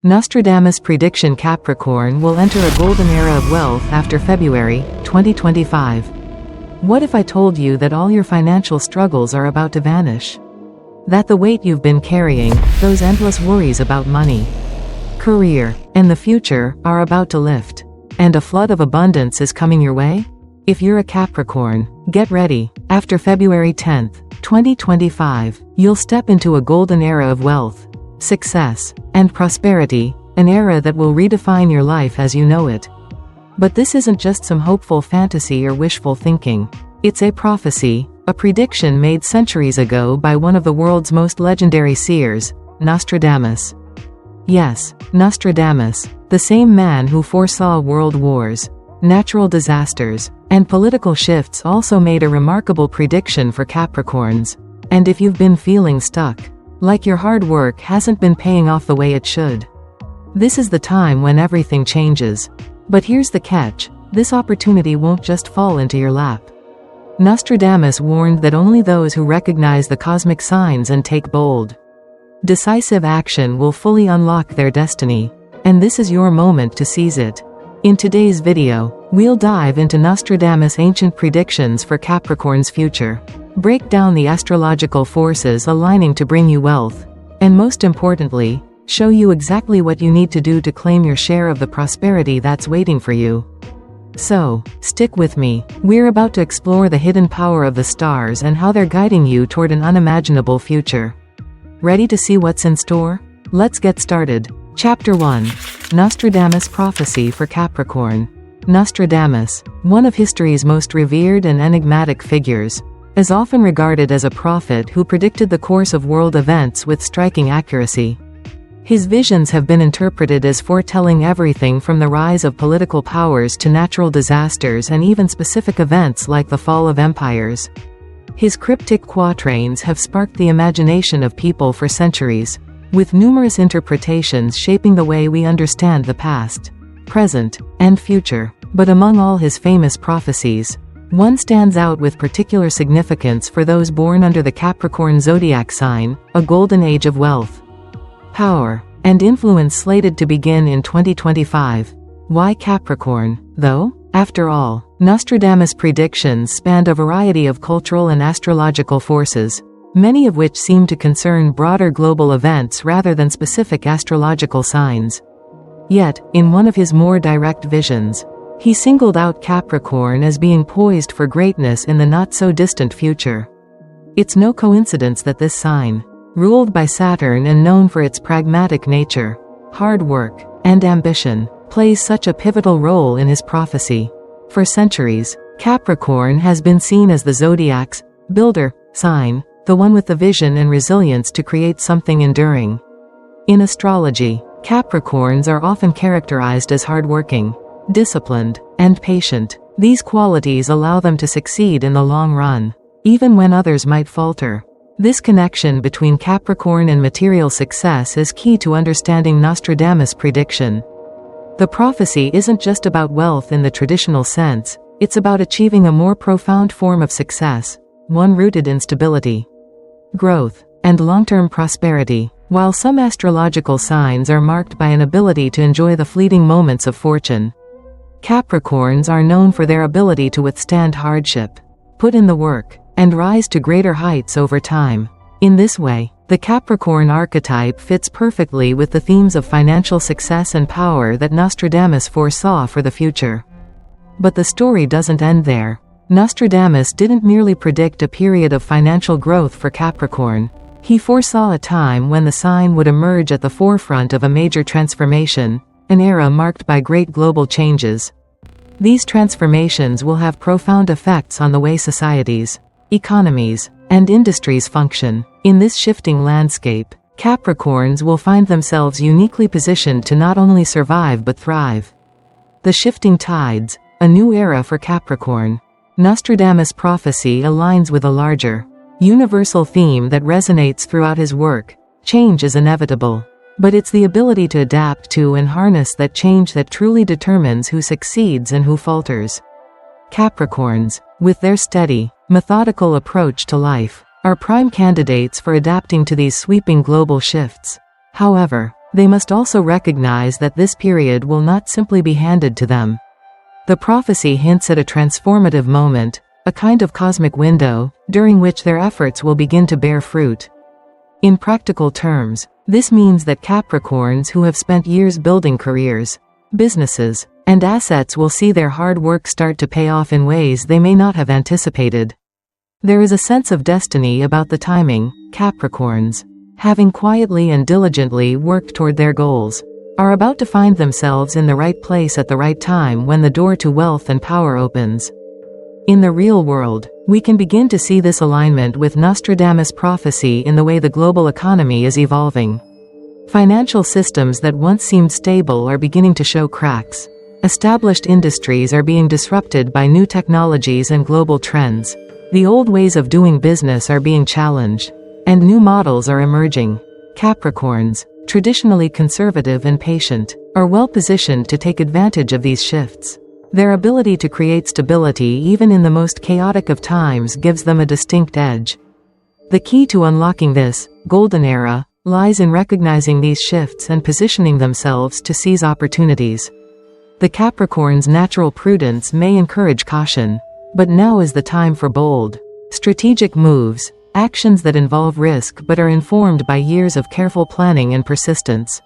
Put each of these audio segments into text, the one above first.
Nostradamus prediction: Capricorn will enter a golden era of wealth after February 2025. What if I told you that all your financial struggles are about to vanish? That the weight you've been carrying, those endless worries about money, career, and the future, are about to lift, and a flood of abundance is coming your way? If you're a Capricorn, get ready. After February 10, 2025, you'll step into a golden era of wealth, success, and prosperity, an era that will redefine your life as you know it. But this isn't just some hopeful fantasy or wishful thinking. It's a prophecy, a prediction made centuries ago by one of the world's most legendary seers, Nostradamus. Yes, Nostradamus, the same man who foresaw world wars, natural disasters, and political shifts, also made a remarkable prediction for Capricorns. And if you've been feeling stuck, like your hard work hasn't been paying off the way it should, this is the time when everything changes. But here's the catch: this opportunity won't just fall into your lap. Nostradamus warned that only those who recognize the cosmic signs and take bold, decisive action will fully unlock their destiny. And this is your moment to seize it. In today's video, we'll dive into Nostradamus' ancient predictions for Capricorn's future, break down the astrological forces aligning to bring you wealth, and most importantly, show you exactly what you need to do to claim your share of the prosperity that's waiting for you. So, stick with me. We're about to explore the hidden power of the stars and how they're guiding you toward an unimaginable future. Ready to see what's in store? Let's get started. Chapter 1. Nostradamus Prophecy for Capricorn. Nostradamus, one of history's most revered and enigmatic figures, is often regarded as a prophet who predicted the course of world events with striking accuracy. His visions have been interpreted as foretelling everything from the rise of political powers to natural disasters and even specific events like the fall of empires. His cryptic quatrains have sparked the imagination of people for centuries, with numerous interpretations shaping the way we understand the past, present, and future. But among all his famous prophecies, one stands out with particular significance for those born under the Capricorn zodiac sign: a golden age of wealth, power, and influence slated to begin in 2025. Why Capricorn, though? After all, Nostradamus' predictions spanned a variety of cultural and astrological forces, many of which seem to concern broader global events rather than specific astrological signs. Yet, in one of his more direct visions, he singled out Capricorn as being poised for greatness in the not-so-distant future. It's no coincidence that this sign, ruled by Saturn and known for its pragmatic nature, hard work, and ambition, plays such a pivotal role in his prophecy. For centuries, Capricorn has been seen as the zodiac's builder sign, the one with the vision and resilience to create something enduring. In astrology, Capricorns are often characterized as hardworking, disciplined, and patient. These qualities allow them to succeed in the long run, even when others might falter. This connection between Capricorn and material success is key to understanding Nostradamus' prediction. The prophecy isn't just about wealth in the traditional sense, it's about achieving a more profound form of success, one rooted in stability, growth, and long-term prosperity. While some astrological signs are marked by an ability to enjoy the fleeting moments of fortune, Capricorns are known for their ability to withstand hardship, put in the work, and rise to greater heights over time. In this way, the Capricorn archetype fits perfectly with the themes of financial success and power that Nostradamus foresaw for the future. But the story doesn't end there. Nostradamus didn't merely predict a period of financial growth for Capricorn. He foresaw a time when the sign would emerge at the forefront of a major transformation, an era marked by great global changes. These transformations will have profound effects on the way societies, economies, and industries function. In this shifting landscape, Capricorns will find themselves uniquely positioned to not only survive but thrive. The shifting tides, a new era for Capricorn. Nostradamus' prophecy aligns with a larger, universal theme that resonates throughout his work: change is inevitable. But it's the ability to adapt to and harness that change that truly determines who succeeds and who falters. Capricorns, with their steady, methodical approach to life, are prime candidates for adapting to these sweeping global shifts. However, They must also recognize that this period will not simply be handed to them. The prophecy hints at a transformative moment, a kind of cosmic window, during which their efforts will begin to bear fruit. In practical terms, this means that Capricorns who have spent years building careers, businesses, and assets will see their hard work start to pay off in ways they may not have anticipated. There is a sense of destiny about the timing. Capricorns, having quietly and diligently worked toward their goals, are about to find themselves in the right place at the right time when the door to wealth and power opens. In the real world, we can begin to see this alignment with Nostradamus' prophecy in the way the global economy is evolving. Financial systems that once seemed stable are beginning to show cracks. Established industries are being disrupted by new technologies and global trends. The old ways of doing business are being challenged, and new models are emerging. Capricorns, traditionally conservative and patient, are well positioned to take advantage of these shifts. Their ability to create stability even in the most chaotic of times gives them a distinct edge. The key to unlocking this golden era lies in recognizing these shifts and positioning themselves to seize opportunities. The Capricorn's natural prudence may encourage caution, but now is the time for bold, strategic moves, actions that involve risk but are informed by years of careful planning and persistence.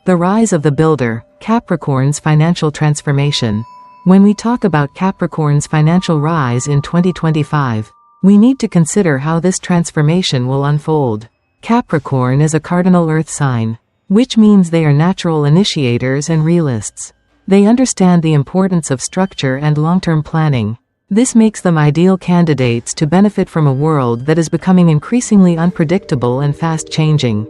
The rise of the builder, Capricorn's financial transformation. When we talk about Capricorn's financial rise in 2025, we need to consider how this transformation will unfold. Capricorn is a cardinal earth sign, which means they are natural initiators and realists. They understand the importance of structure and long-term planning. This makes them ideal candidates to benefit from a world that is becoming increasingly unpredictable and fast-changing.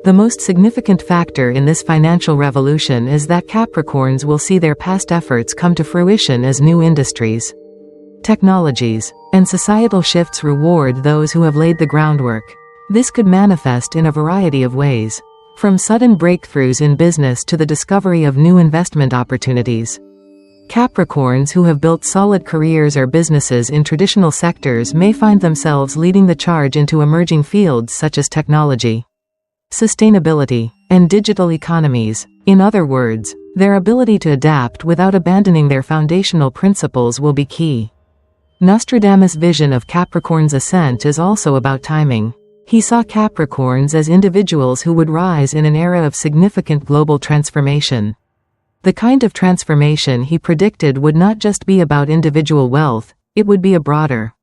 The most significant factor in this financial revolution is that Capricorns will see their past efforts come to fruition as new industries, technologies, and societal shifts reward those who have laid the groundwork. This could manifest in a variety of ways, from sudden breakthroughs in business to the discovery of new investment opportunities. Capricorns who have built solid careers or businesses in traditional sectors may find themselves leading the charge into emerging fields such as technology, sustainability, and digital economies. In other words, their ability to adapt without abandoning their foundational principles will be key. Nostradamus' vision of Capricorn's ascent is also about timing. He saw Capricorns as individuals who would rise in an era of significant global transformation. The kind of transformation he predicted would not just be about individual wealth, it would be a broader,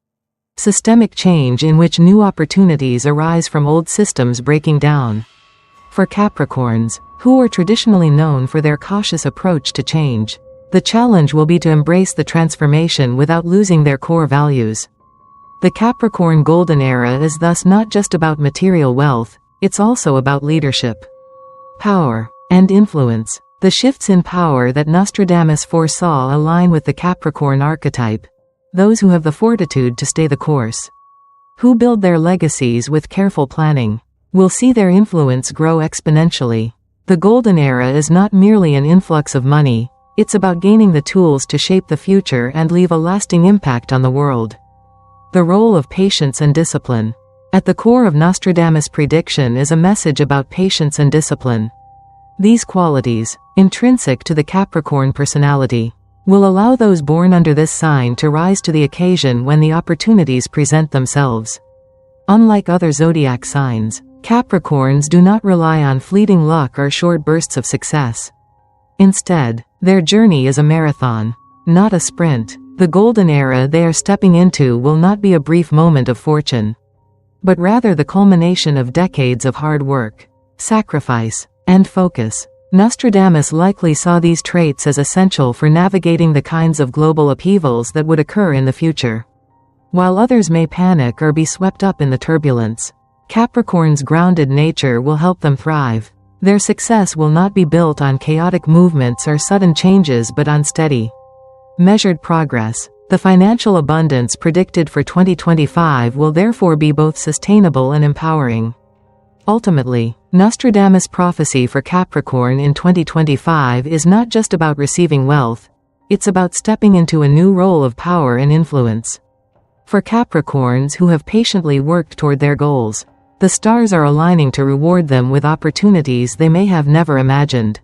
systemic change in which new opportunities arise from old systems breaking down. For Capricorns, who are traditionally known for their cautious approach to change, the challenge will be to embrace the transformation without losing their core values. The Capricorn Golden Era is thus not just about material wealth, it's also about leadership, power, and influence. The shifts in power that Nostradamus foresaw align with the Capricorn archetype. Those who have the fortitude to stay the course, who build their legacies with careful planning, will see their influence grow exponentially. The Golden Era is not merely an influx of money, it's about gaining the tools to shape the future and leave a lasting impact on the world. The role of patience and discipline. At the core of Nostradamus' prediction is a message about patience and discipline. These qualities, intrinsic to the Capricorn personality, will allow those born under this sign to rise to the occasion when the opportunities present themselves. Unlike other zodiac signs, Capricorns do not rely on fleeting luck or short bursts of success. Instead, their journey is a marathon, not a sprint. The golden era they are stepping into will not be a brief moment of fortune, but rather the culmination of decades of hard work, sacrifice, and focus. Nostradamus likely saw these traits as essential for navigating the kinds of global upheavals that would occur in the future. While others may panic or be swept up in the turbulence, Capricorn's grounded nature will help them thrive. Their success will not be built on chaotic movements or sudden changes but on steady, measured progress. The financial abundance predicted for 2025 will therefore be both sustainable and empowering. Ultimately, Nostradamus' prophecy for Capricorn in 2025 is not just about receiving wealth, it's about stepping into a new role of power and influence. For Capricorns who have patiently worked toward their goals, The stars are aligning to reward them with opportunities they may have never imagined.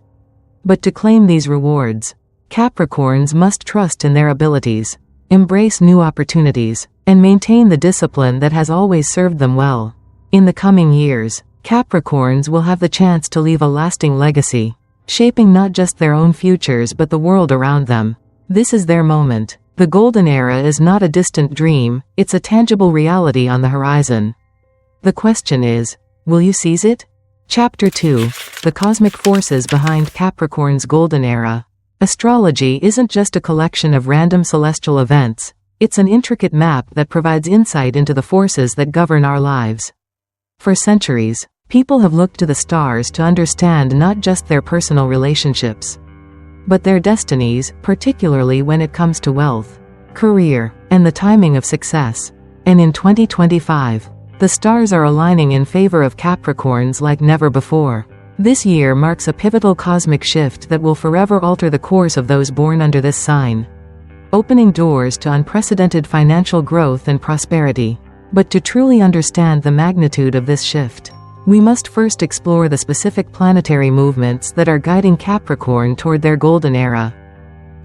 But to claim these rewards, Capricorns must trust in their abilities, embrace new opportunities, and maintain the discipline that has always served them well. In the coming years, Capricorns will have the chance to leave a lasting legacy, shaping not just their own futures but the world around them. This is their moment. The golden era is not a distant dream, it's a tangible reality on the horizon. The question is, will you seize it? Chapter 2. The Cosmic Forces Behind Capricorn's Golden Era. Astrology isn't just a collection of random celestial events, it's an intricate map that provides insight into the forces that govern our lives. For centuries, people have looked to the stars to understand not just their personal relationships, but their destinies, particularly when it comes to wealth, career, and the timing of success. And in 2025, the stars are aligning in favor of Capricorns like never before. This year marks a pivotal cosmic shift that will forever alter the course of those born under this sign, opening doors to unprecedented financial growth and prosperity. But to truly understand the magnitude of this shift, we must first explore the specific planetary movements that are guiding Capricorn toward their golden era.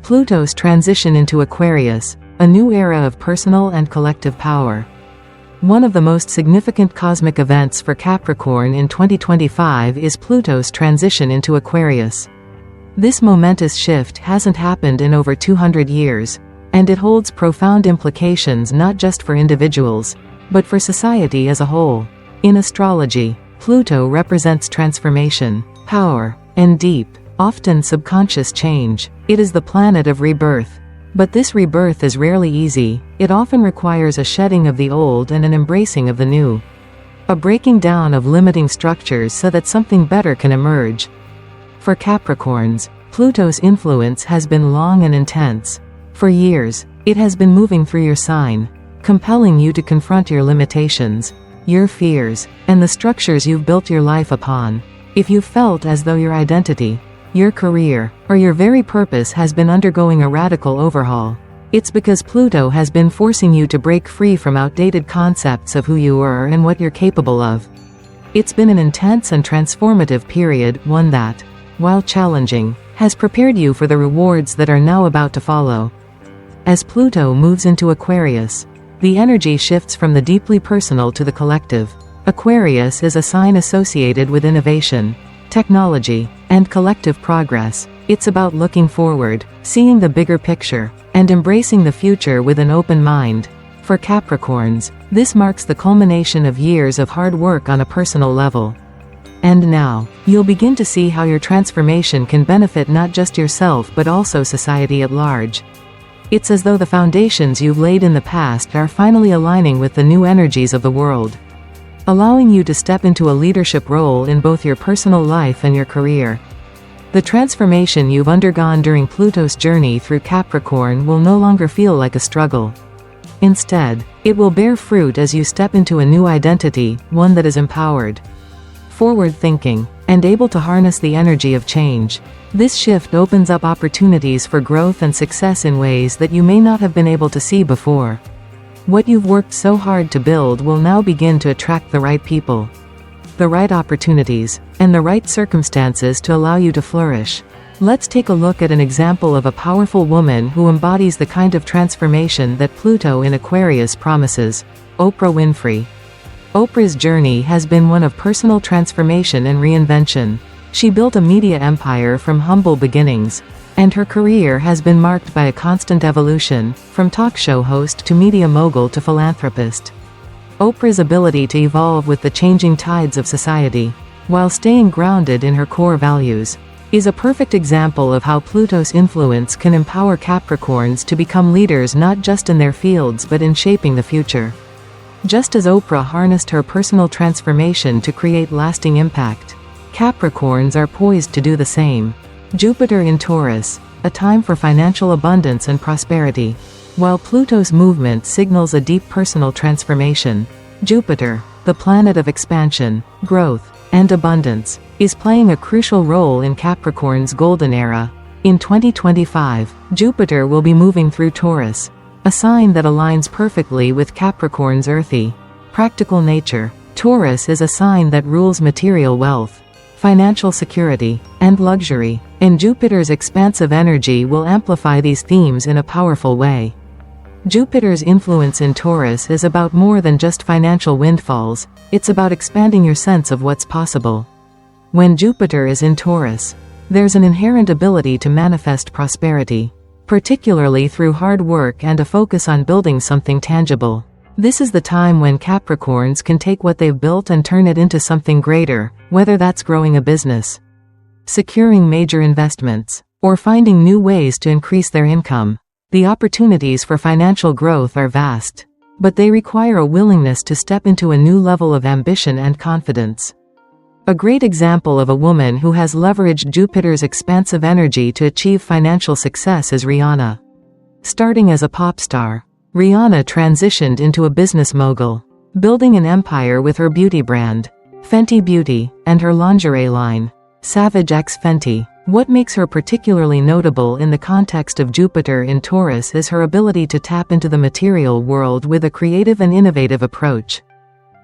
Pluto's transition into Aquarius, a new era of personal and collective power. One of the most significant cosmic events for Capricorn in 2025 is Pluto's transition into Aquarius. This momentous shift hasn't happened in over 200 years, and it holds profound implications not just for individuals, but for society as a whole. In astrology, Pluto represents transformation, power, and deep, often subconscious change. It is the planet of rebirth. But this rebirth is rarely easy. It often requires a shedding of the old and an embracing of the new. A breaking down of limiting structures so that something better can emerge. For Capricorns, Pluto's influence has been long and intense. For years, it has been moving through your sign, compelling you to confront your limitations, your fears, and the structures you've built your life upon. If you felt as though your identity, your career, or your very purpose has been undergoing a radical overhaul, it's because Pluto has been forcing you to break free from outdated concepts of who you are and what you're capable of. It's been an intense and transformative period, one that, while challenging, has prepared you for the rewards that are now about to follow. As Pluto moves into Aquarius, the energy shifts from the deeply personal to the collective. Aquarius is a sign associated with innovation, technology, and collective progress. It's about looking forward, seeing the bigger picture, and embracing the future with an open mind. For Capricorns, this marks the culmination of years of hard work on a personal level. And now, you'll begin to see how your transformation can benefit not just yourself but also society at large. It's as though the foundations you've laid in the past are finally aligning with the new energies of the world, allowing you to step into a leadership role in both your personal life and your career. The transformation you've undergone during Pluto's journey through Capricorn will no longer feel like a struggle. Instead, it will bear fruit as you step into a new identity, one that is empowered, forward-thinking, and able to harness the energy of change. This shift opens up opportunities for growth and success in ways that you may not have been able to see before. What you've worked so hard to build will now begin to attract the right people, the right opportunities, and the right circumstances to allow you to flourish. Let's take a look at an example of a powerful woman who embodies the kind of transformation that Pluto in Aquarius promises: Oprah Winfrey. Oprah's journey has been one of personal transformation and reinvention. She built a media empire from humble beginnings, and her career has been marked by a constant evolution, from talk show host to media mogul to philanthropist. Oprah's ability to evolve with the changing tides of society, while staying grounded in her core values, is a perfect example of how Pluto's influence can empower Capricorns to become leaders not just in their fields but in shaping the future. Just as Oprah harnessed her personal transformation to create lasting impact, Capricorns are poised to do the same. Jupiter in Taurus, a time for financial abundance and prosperity. While Pluto's movement signals a deep personal transformation, Jupiter, the planet of expansion, growth, and abundance, is playing a crucial role in Capricorn's golden era. In 2025, Jupiter will be moving through Taurus, a sign that aligns perfectly with Capricorn's earthy, practical nature. Taurus is a sign that rules material wealth, financial security, and luxury, and Jupiter's expansive energy will amplify these themes in a powerful way. Jupiter's influence in Taurus is about more than just financial windfalls, it's about expanding your sense of what's possible. When Jupiter is in Taurus, there's an inherent ability to manifest prosperity, particularly through hard work and a focus on building something tangible. This is the time when Capricorns can take what they've built and turn it into something greater, whether that's growing a business, securing major investments, or finding new ways to increase their income. The opportunities for financial growth are vast, but they require a willingness to step into a new level of ambition and confidence. A great example of a woman who has leveraged Jupiter's expansive energy to achieve financial success is Rihanna. Starting as a pop star, Rihanna transitioned into a business mogul, building an empire with her beauty brand, Fenty Beauty, and her lingerie line, Savage X Fenty. What makes her particularly notable in the context of Jupiter in Taurus is her ability to tap into the material world with a creative and innovative approach.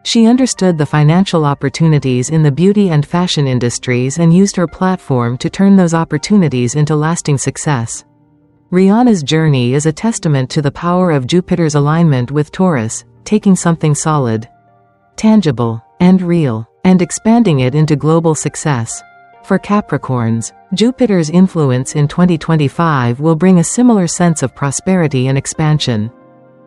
She understood the financial opportunities in the beauty and fashion industries and used her platform to turn those opportunities into lasting success. Rihanna's journey is a testament to the power of Jupiter's alignment with Taurus, taking something solid, tangible, and real, and expanding it into global success. For Capricorns, Jupiter's influence in 2025 will bring a similar sense of prosperity and expansion.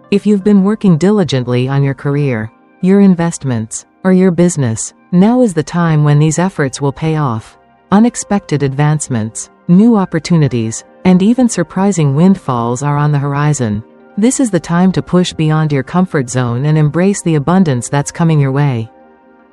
If you've been working diligently on your career, your investments, or your business, now is the time when these efforts will pay off. Unexpected advancements, new opportunities, and even surprising windfalls are on the horizon. This is the time to push beyond your comfort zone and embrace the abundance that's coming your way.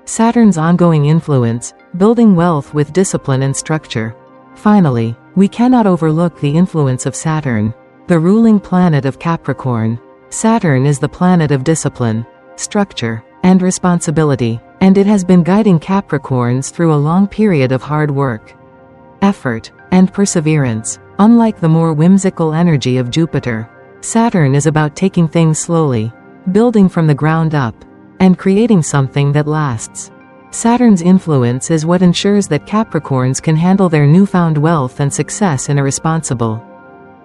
Saturn's ongoing influence, building wealth with discipline and structure. Finally, we cannot overlook the influence of Saturn, the ruling planet of Capricorn. Saturn is the planet of discipline, structure, and responsibility, and it has been guiding Capricorns through a long period of hard work, effort, and perseverance. Unlike the more whimsical energy of Jupiter, Saturn is about taking things slowly, building from the ground up, and creating something that lasts. Saturn's influence is what ensures that Capricorns can handle their newfound wealth and success in a responsible,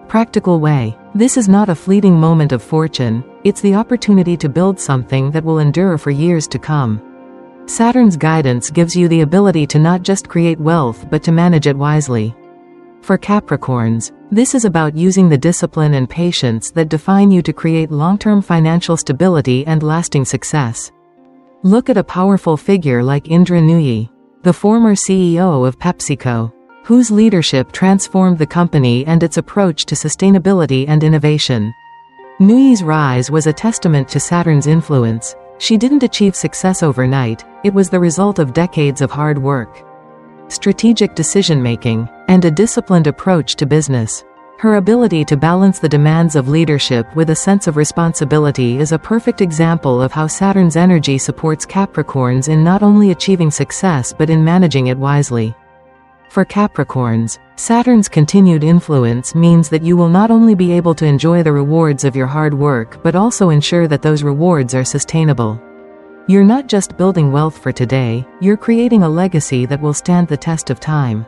practical way. This is not a fleeting moment of fortune, it's the opportunity to build something that will endure for years to come. Saturn's guidance gives you the ability to not just create wealth but to manage it wisely. For Capricorns, this is about using the discipline and patience that define you to create long-term financial stability and lasting success. Look at a powerful figure like Indra Nooyi, the former CEO of PepsiCo, whose leadership transformed the company and its approach to sustainability and innovation. Nooyi's rise was a testament to Saturn's influence. She didn't achieve success overnight, it was the result of decades of hard work, strategic decision-making, and a disciplined approach to business. Her ability to balance the demands of leadership with a sense of responsibility is a perfect example of how Saturn's energy supports Capricorns in not only achieving success but in managing it wisely. For Capricorns, Saturn's continued influence means that you will not only be able to enjoy the rewards of your hard work but also ensure that those rewards are sustainable. You're not just building wealth for today, you're creating a legacy that will stand the test of time.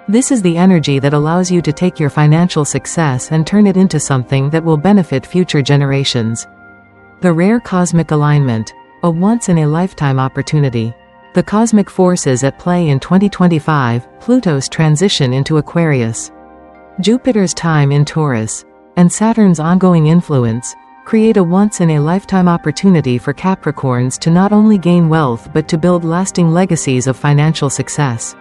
This is the energy that allows you to take your financial success and turn it into something that will benefit future generations. The rare cosmic alignment, a once-in-a-lifetime opportunity. The cosmic forces at play in 2025, Pluto's transition into Aquarius, Jupiter's time in Taurus, and Saturn's ongoing influence, create a once-in-a-lifetime opportunity for Capricorns to not only gain wealth but to build lasting legacies of financial success.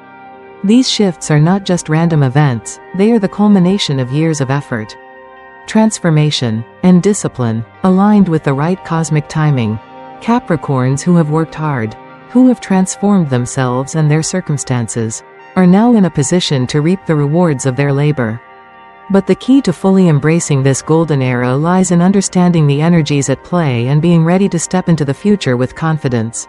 These shifts are not just random events, they are the culmination of years of effort, transformation, and discipline, aligned with the right cosmic timing. Capricorns who have worked hard, who have transformed themselves and their circumstances, are now in a position to reap the rewards of their labor. But the key to fully embracing this golden era lies in understanding the energies at play and being ready to step into the future with confidence,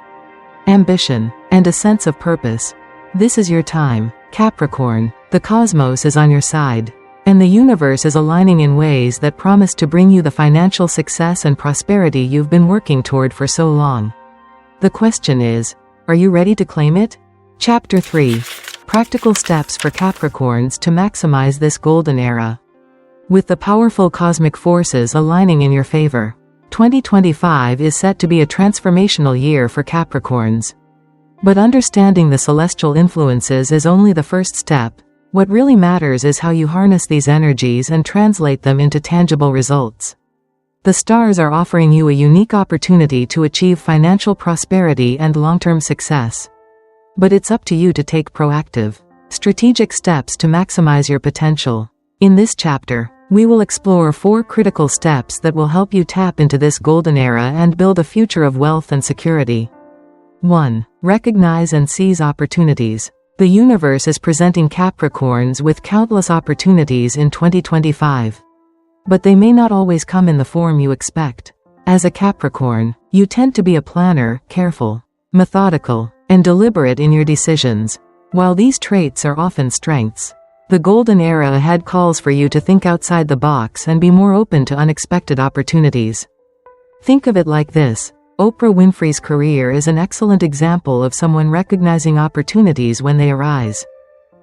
ambition, and a sense of purpose. This is your time, Capricorn. The cosmos is on your side, and the universe is aligning in ways that promise to bring you the financial success and prosperity you've been working toward for so long. The question is, are you ready to claim it? Chapter 3. Practical steps for Capricorns to maximize this golden era. With the powerful cosmic forces aligning in your favor, 2025 is set to be a transformational year for Capricorns. But understanding the celestial influences is only the first step. What really matters is how you harness these energies and translate them into tangible results. The stars are offering you a unique opportunity to achieve financial prosperity and long-term success. But it's up to you to take proactive, strategic steps to maximize your potential. In this chapter, we will explore 4 critical steps that will help you tap into this golden era and build a future of wealth and security. 1. Recognize and seize opportunities. The universe is presenting Capricorns with countless opportunities in 2025. But they may not always come in the form you expect. As a Capricorn, you tend to be a planner, careful, methodical, and deliberate in your decisions. While these traits are often strengths, the golden era ahead calls for you to think outside the box and be more open to unexpected opportunities. Think of it like this. Oprah Winfrey's career is an excellent example of someone recognizing opportunities when they arise.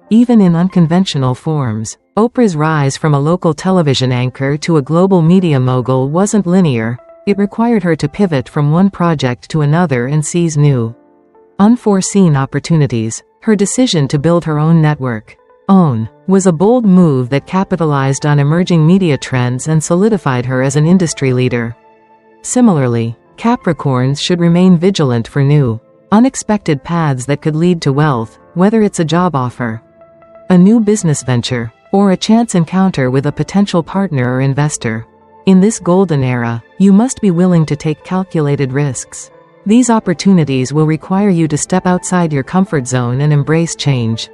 Even in unconventional forms, Oprah's rise from a local television anchor to a global media mogul wasn't linear. It required her to pivot from one project to another and seize new, unforeseen opportunities. Her decision to build her own network, OWN, was a bold move that capitalized on emerging media trends and solidified her as an industry leader. Similarly, Capricorns should remain vigilant for new, unexpected paths that could lead to wealth, whether it's a job offer, a new business venture, or a chance encounter with a potential partner or investor. In this golden era, you must be willing to take calculated risks. These opportunities will require you to step outside your comfort zone and embrace change.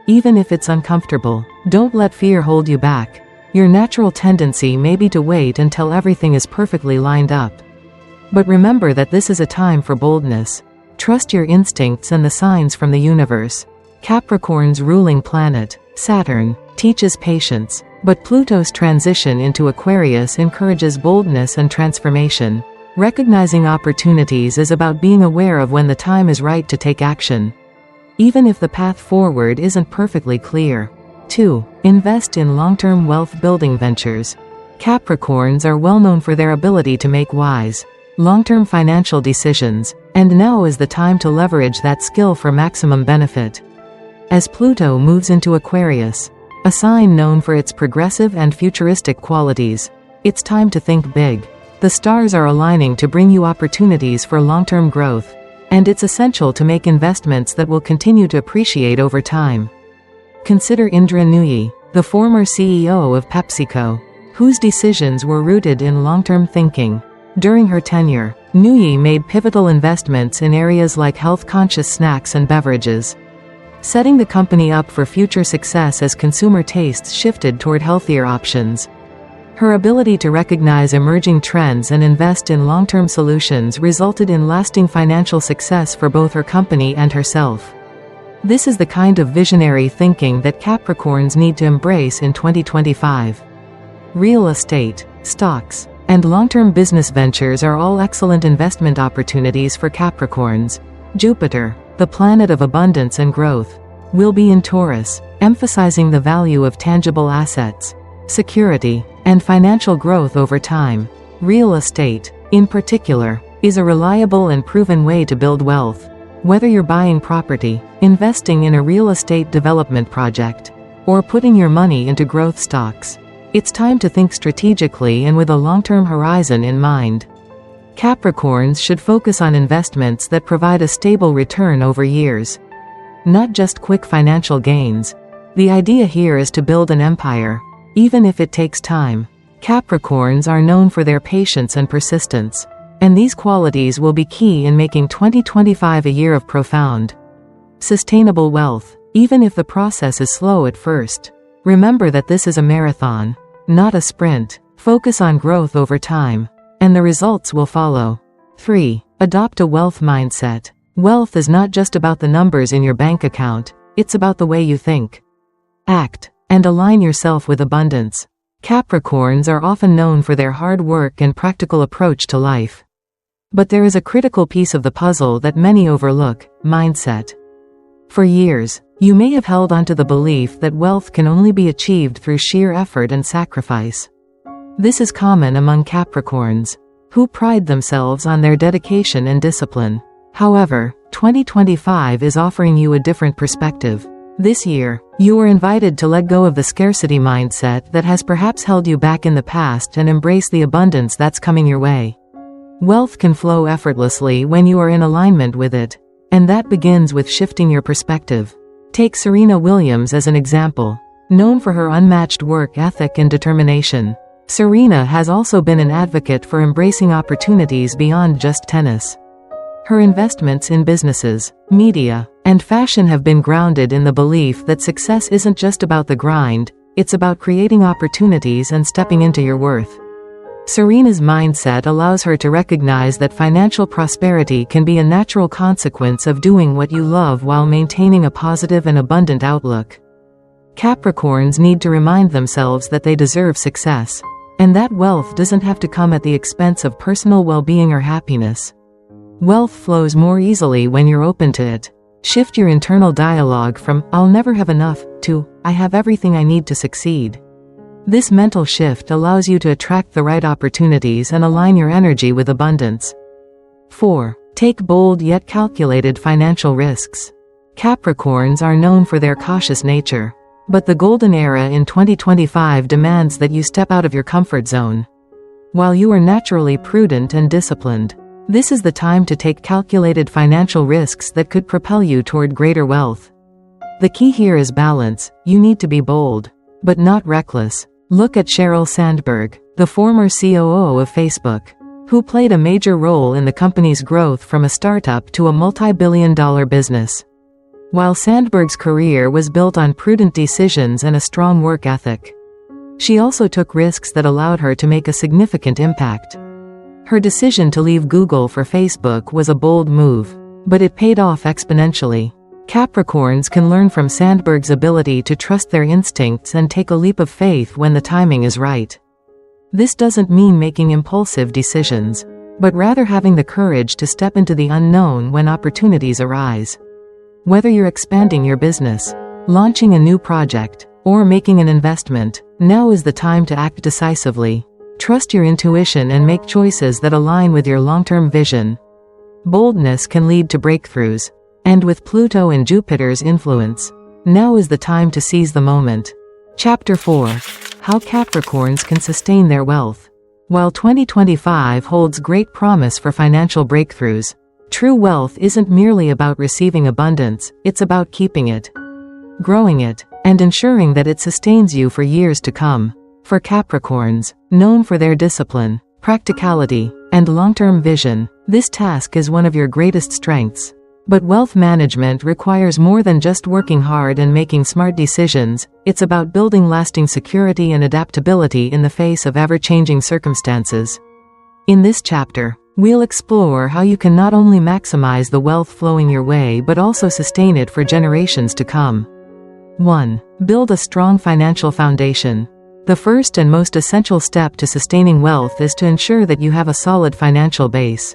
Even if it's uncomfortable, don't let fear hold you back. Your natural tendency may be to wait until everything is perfectly lined up. But remember that this is a time for boldness. Trust your instincts and the signs from the universe. Capricorn's ruling planet, Saturn, teaches patience, but Pluto's transition into Aquarius encourages boldness and transformation. Recognizing opportunities is about being aware of when the time is right to take action, even if the path forward isn't perfectly clear. 2. Invest in long-term wealth-building ventures. Capricorns are well known for their ability to make wise, long-term financial decisions, and now is the time to leverage that skill for maximum benefit. As Pluto moves into Aquarius, a sign known for its progressive and futuristic qualities, it's time to think big. The stars are aligning to bring you opportunities for long-term growth, and it's essential to make investments that will continue to appreciate over time. Consider Indra Nooyi, the former CEO of PepsiCo, whose decisions were rooted in long-term thinking. During her tenure, Nooyi made pivotal investments in areas like health-conscious snacks and beverages, setting the company up for future success as consumer tastes shifted toward healthier options. Her ability to recognize emerging trends and invest in long-term solutions resulted in lasting financial success for both her company and herself. This is the kind of visionary thinking that Capricorns need to embrace in 2025. Real estate, stocks, and long-term business ventures are all excellent investment opportunities for Capricorns. Jupiter, the planet of abundance and growth, will be in Taurus, emphasizing the value of tangible assets, security, and financial growth over time. Real estate, in particular, is a reliable and proven way to build wealth. Whether you're buying property, investing in a real estate development project, or putting your money into growth stocks, it's time to think strategically and with a long-term horizon in mind. Capricorns should focus on investments that provide a stable return over years, not just quick financial gains. The idea here is to build an empire, even if it takes time. Capricorns are known for their patience and persistence, and these qualities will be key in making 2025 a year of profound, sustainable wealth, even if the process is slow at first. Remember that this is a marathon, not a sprint. Focus on growth over time, and the results will follow. 3. Adopt a wealth mindset. Wealth is not just about the numbers in your bank account, it's about the way you think, act, and align yourself with abundance. Capricorns are often known for their hard work and practical approach to life. But there is a critical piece of the puzzle that many overlook: mindset. For years, you may have held onto the belief that wealth can only be achieved through sheer effort and sacrifice. This is common among Capricorns, who pride themselves on their dedication and discipline. However, 2025 is offering you a different perspective. This year, you are invited to let go of the scarcity mindset that has perhaps held you back in the past and embrace the abundance that's coming your way. Wealth can flow effortlessly when you are in alignment with it, and that begins with shifting your perspective. Take Serena Williams as an example. Known for her unmatched work ethic and determination, Serena has also been an advocate for embracing opportunities beyond just tennis. Her investments in businesses, media, and fashion have been grounded in the belief that success isn't just about the grind, it's about creating opportunities and stepping into your worth. Serena's mindset allows her to recognize that financial prosperity can be a natural consequence of doing what you love while maintaining a positive and abundant outlook. Capricorns need to remind themselves that they deserve success, and that wealth doesn't have to come at the expense of personal well-being or happiness. Wealth flows more easily when you're open to it. Shift your internal dialogue from "I'll never have enough" to "I have everything I need to succeed." This mental shift allows you to attract the right opportunities and align your energy with abundance. 4. Take bold yet calculated financial risks. Capricorns are known for their cautious nature, but the golden era in 2025 demands that you step out of your comfort zone. While you are naturally prudent and disciplined, this is the time to take calculated financial risks that could propel you toward greater wealth. The key here is balance. You need to be bold, but not reckless. Look at Sheryl Sandberg, the former COO of Facebook, who played a major role in the company's growth from a startup to a multi-billion-dollar business. While Sandberg's career was built on prudent decisions and a strong work ethic, she also took risks that allowed her to make a significant impact. Her decision to leave Google for Facebook was a bold move, but it paid off exponentially. Capricorns can learn from Sandberg's ability to trust their instincts and take a leap of faith when the timing is right. This doesn't mean making impulsive decisions, but rather having the courage to step into the unknown when opportunities arise. Whether you're expanding your business, launching a new project, or making an investment, now is the time to act decisively. Trust your intuition and make choices that align with your long-term vision. Boldness can lead to breakthroughs, and with Pluto and Jupiter's influence, now is the time to seize the moment. Chapter 4. How Capricorns can sustain their wealth. While 2025 holds great promise for financial breakthroughs, true wealth isn't merely about receiving abundance, it's about keeping it, growing it, and ensuring that it sustains you for years to come. For Capricorns, known for their discipline, practicality, and long-term vision, this task is one of your greatest strengths. But wealth management requires more than just working hard and making smart decisions. It's about building lasting security and adaptability in the face of ever-changing circumstances. In this chapter, we'll explore how you can not only maximize the wealth flowing your way but also sustain it for generations to come. 1. Build a strong financial foundation. The first and most essential step to sustaining wealth is to ensure that you have a solid financial base.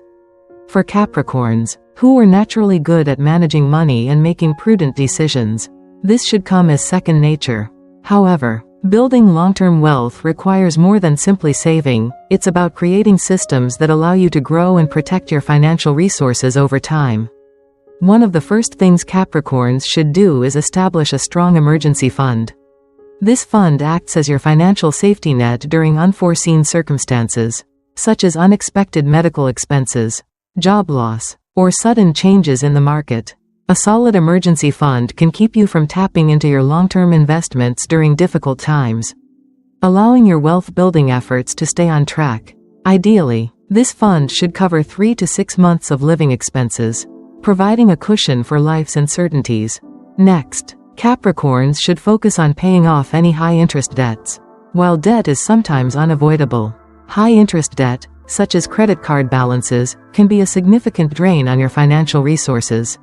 For Capricorns, who are naturally good at managing money and making prudent decisions, this should come as second nature. However, building long-term wealth requires more than simply saving. It's about creating systems that allow you to grow and protect your financial resources over time. One of the first things Capricorns should do is establish a strong emergency fund. This fund acts as your financial safety net during unforeseen circumstances, such as unexpected medical expenses, job loss, or sudden changes in the market. A solid emergency fund can keep you from tapping into your long-term investments during difficult times, allowing your wealth-building efforts to stay on track. Ideally, this fund should cover 3 to 6 months of living expenses, providing a cushion for life's uncertainties. Next, Capricorns should focus on paying off any high-interest debts. While debt is sometimes unavoidable, high-interest debt, such as credit card balances, can be a significant drain on your financial resources.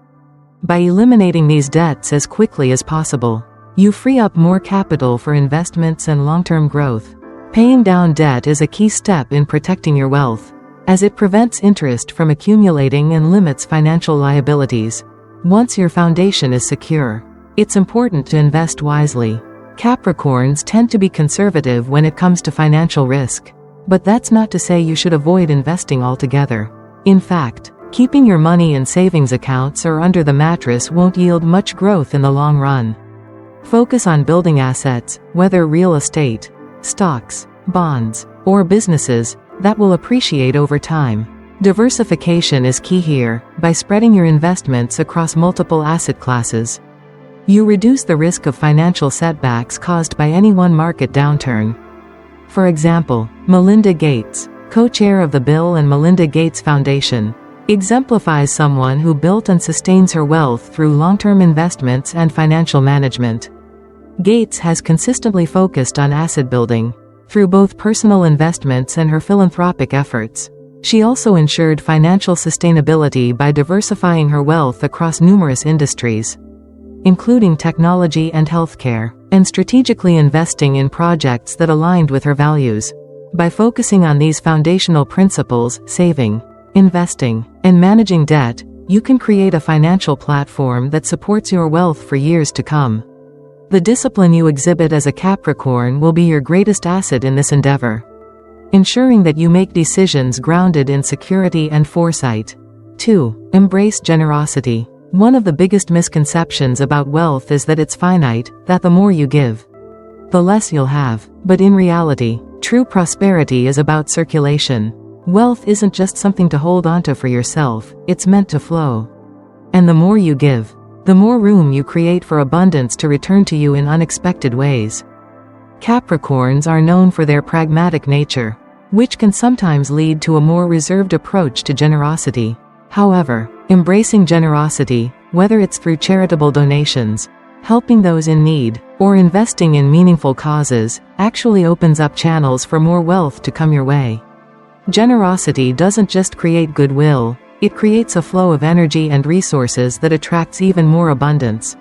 By eliminating these debts as quickly as possible, you free up more capital for investments and long-term growth. Paying down debt is a key step in protecting your wealth. as it prevents interest from accumulating and limits financial liabilities. Once your foundation is secure, it's important to invest wisely. Capricorns tend to be conservative when it comes to financial risk. But that's not to say you should avoid investing altogether. In fact, keeping your money in savings accounts or under the mattress won't yield much growth in the long run. Focus on building assets, whether real estate, stocks, bonds, or businesses, that will appreciate over time. Diversification is key here. By spreading your investments across multiple asset classes, you reduce the risk of financial setbacks caused by any one market downturn. For example, Melinda Gates, co-chair of the Bill and Melinda Gates Foundation, exemplifies someone who built and sustains her wealth through long-term investments and financial management. Gates has consistently focused on asset building through both personal investments and her philanthropic efforts. She also ensured financial sustainability by diversifying her wealth across numerous industries, including technology and healthcare, and strategically investing in projects that aligned with her values. By focusing on these foundational principles, saving, investing, and managing debt, you can create a financial platform that supports your wealth for years to come. The discipline you exhibit as a Capricorn will be your greatest asset in this endeavor, ensuring that you make decisions grounded in security and foresight. 2. Embrace generosity. One of the biggest misconceptions about wealth is that it's finite, that the more you give, the less you'll have. But in reality, true prosperity is about circulation. Wealth isn't just something to hold onto for yourself, it's meant to flow. And the more you give, the more room you create for abundance to return to you in unexpected ways. Capricorns are known for their pragmatic nature, which can sometimes lead to a more reserved approach to generosity. However, embracing generosity, whether it's through charitable donations, helping those in need, or investing in meaningful causes, actually opens up channels for more wealth to come your way. Generosity doesn't just create goodwill, it creates a flow of energy and resources that attracts even more abundance.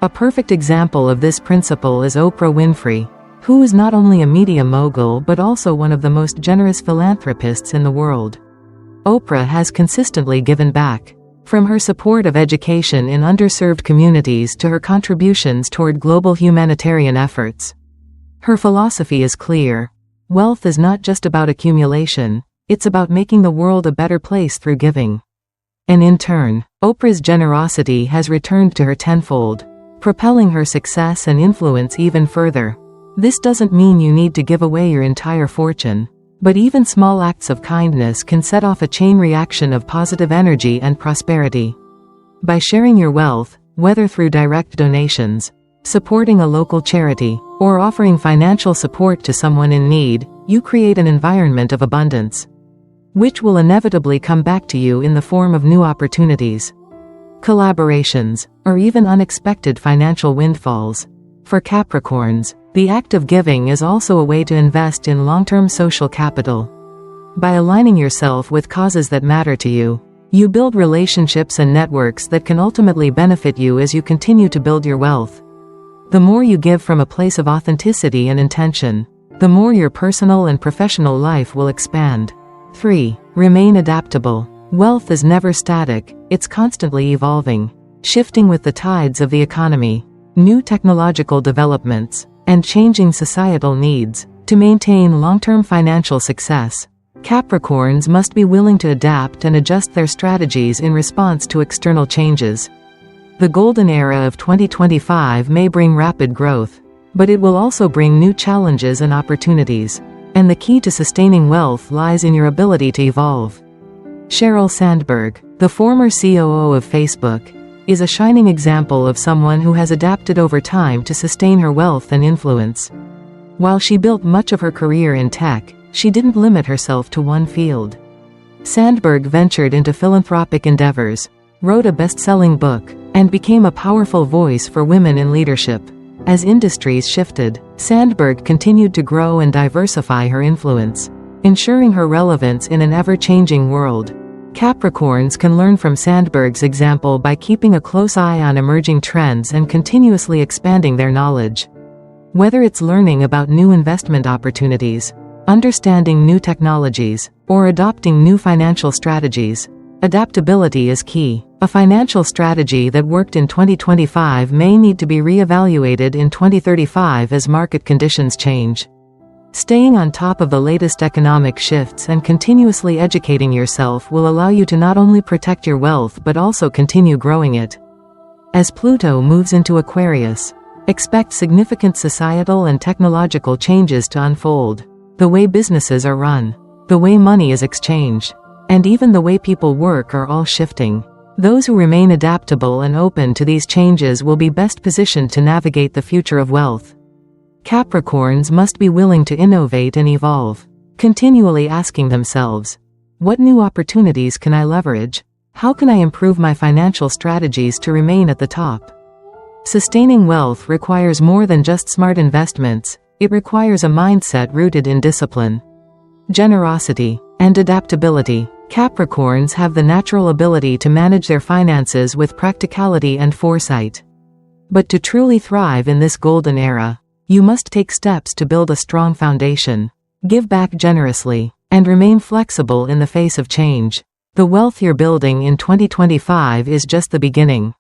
A perfect example of this principle is Oprah Winfrey, who is not only a media mogul but also one of the most generous philanthropists in the world. Oprah has consistently given back, from her support of education in underserved communities to her contributions toward global humanitarian efforts. Her philosophy is clear. Wealth is not just about accumulation, it's about making the world a better place through giving. And in turn, Oprah's generosity has returned to her tenfold, propelling her success and influence even further. This doesn't mean you need to give away your entire fortune, but even small acts of kindness can set off a chain reaction of positive energy and prosperity. By sharing your wealth, whether through direct donations, supporting a local charity, or offering financial support to someone in need, you create an environment of abundance, which will inevitably come back to you in the form of new opportunities, collaborations, or even unexpected financial windfalls. For Capricorns, the act of giving is also a way to invest in long-term social capital. By aligning yourself with causes that matter to you, you build relationships and networks that can ultimately benefit you as you continue to build your wealth. The more you give from a place of authenticity and intention, the more your personal and professional life will expand. 3. Remain adaptable. Wealth is never static, it's constantly evolving, shifting with the tides of the economy, new technological developments, and changing societal needs. To maintain long-term financial success, Capricorns must be willing to adapt and adjust their strategies in response to external changes. The golden era of 2025 may bring rapid growth, but it will also bring new challenges and opportunities. And the key to sustaining wealth lies in your ability to evolve. Sheryl Sandberg, the former COO of Facebook, is a shining example of someone who has adapted over time to sustain her wealth and influence. While she built much of her career in tech, she didn't limit herself to one field. Sandberg ventured into philanthropic endeavors, wrote a best-selling book, and became a powerful voice for women in leadership. As industries shifted, Sandberg continued to grow and diversify her influence, ensuring her relevance in an ever-changing world. Capricorns can learn from Sandberg's example by keeping a close eye on emerging trends and continuously expanding their knowledge. Whether it's learning about new investment opportunities, understanding new technologies, or adopting new financial strategies. Adaptability is key. A financial strategy that worked in 2025 may need to be re-evaluated in 2035 as market conditions change. Staying on top of the latest economic shifts and continuously educating yourself will allow you to not only protect your wealth but also continue growing it. As Pluto moves into Aquarius, expect significant societal and technological changes to unfold. The way businesses are run, the way money is exchanged, and even the way people work are all shifting. Those who remain adaptable and open to these changes will be best positioned to navigate the future of wealth. Capricorns must be willing to innovate and evolve, continually asking themselves, what new opportunities can I leverage? How can I improve my financial strategies to remain at the top? Sustaining wealth requires more than just smart investments, it requires a mindset rooted in discipline, generosity, and adaptability. Capricorns have the natural ability to manage their finances with practicality and foresight. But to truly thrive in this golden era, you must take steps to build a strong foundation, give back generously, and remain flexible in the face of change. The wealth you're building in 2025 is just the beginning.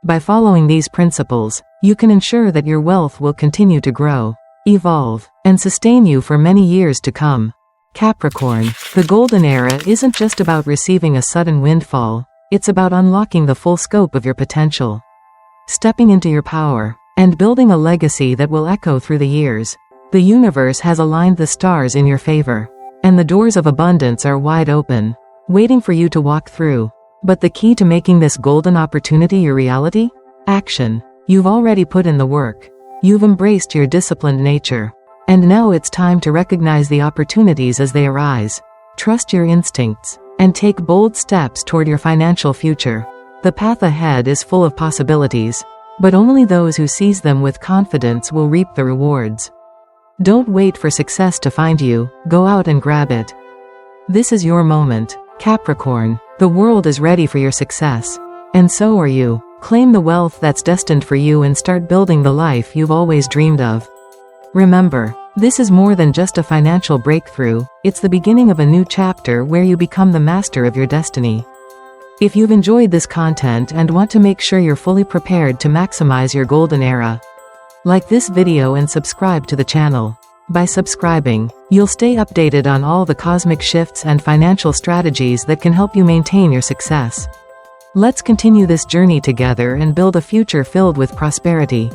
By following these principles, you can ensure that your wealth will continue to grow, evolve, and sustain you for many years to come. Capricorn, the golden era isn't just about receiving a sudden windfall, it's about unlocking the full scope of your potential, stepping into your power, and building a legacy that will echo through the years. The universe has aligned the stars in your favor, and the doors of abundance are wide open, waiting for you to walk through. But the key to making this golden opportunity your reality? Action. You've already put in the work. You've embraced your disciplined nature. And now it's time to recognize the opportunities as they arise. Trust your instincts, and take bold steps toward your financial future. The path ahead is full of possibilities, but only those who seize them with confidence will reap the rewards. Don't wait for success to find you, go out and grab it. This is your moment, Capricorn. The world is ready for your success. And so are you. Claim the wealth that's destined for you and start building the life you've always dreamed of. Remember, this is more than just a financial breakthrough, it's the beginning of a new chapter where you become the master of your destiny. If you've enjoyed this content and want to make sure you're fully prepared to maximize your golden era, like this video and subscribe to the channel. By subscribing, you'll stay updated on all the cosmic shifts and financial strategies that can help you maintain your success. Let's continue this journey together and build a future filled with prosperity.